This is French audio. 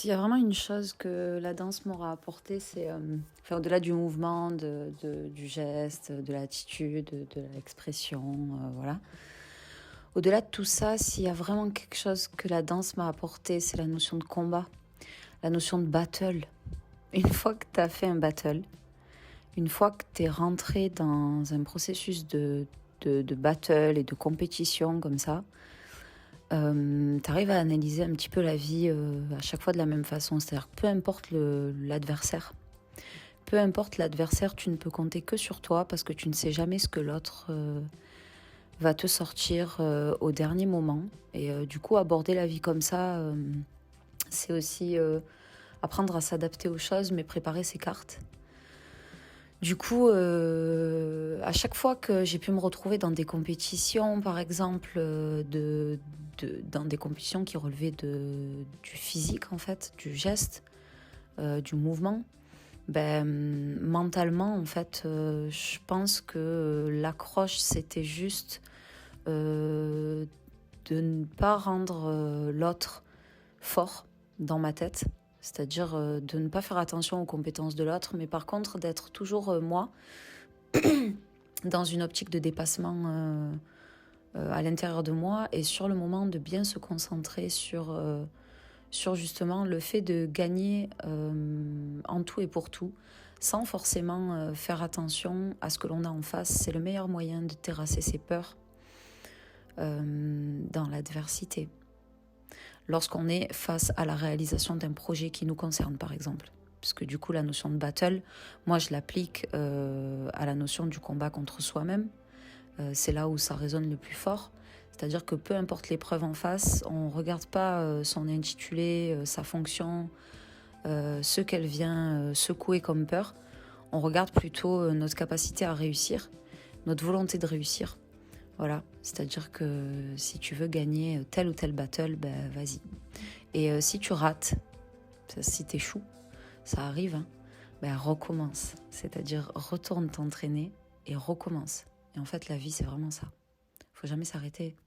S'il y a vraiment une chose que la danse m'aura apporté, c'est au-delà du mouvement, du geste, de l'attitude, de l'expression, voilà. Au-delà de tout ça, s'il y a vraiment quelque chose que la danse m'a apporté, c'est la notion de combat, la notion de battle. Une fois que tu as fait un battle, une fois que tu es rentré dans un processus de battle et de compétition comme ça, tu arrives à analyser un petit peu la vie à chaque fois de la même façon. C'est-à-dire que peu importe l'adversaire, tu ne peux compter que sur toi parce que tu ne sais jamais ce que l'autre va te sortir au dernier moment. Et du coup, aborder la vie comme ça, c'est aussi apprendre à s'adapter aux choses, mais préparer ses cartes. Du coup, à chaque fois que j'ai pu me retrouver dans des compétitions, par exemple, dans des compétitions qui relevaient du physique, en fait, du geste, du mouvement, mentalement, en fait, je pense que l'accroche, c'était juste de ne pas rendre l'autre fort dans ma tête. C'est-à-dire de ne pas faire attention aux compétences de l'autre, mais par contre d'être toujours moi, dans une optique de dépassement à l'intérieur de moi, et sur le moment de bien se concentrer sur justement le fait de gagner en tout et pour tout, sans forcément faire attention à ce que l'on a en face. C'est le meilleur moyen de terrasser ses peurs dans l'adversité. Lorsqu'on est face à la réalisation d'un projet qui nous concerne, par exemple. Parce que du coup, la notion de battle, moi, je l'applique à la notion du combat contre soi-même. C'est là où ça résonne le plus fort. C'est-à-dire que peu importe l'épreuve en face, on ne regarde pas son intitulé, sa fonction, ce qu'elle vient secouer comme peur. On regarde plutôt notre capacité à réussir, notre volonté de réussir. Voilà, c'est-à-dire que si tu veux gagner tel ou tel battle, vas-y. Et si tu rates, si t'échoues, ça arrive, hein, recommence. C'est-à-dire retourne t'entraîner et recommence. Et en fait, la vie, c'est vraiment ça. Faut jamais s'arrêter.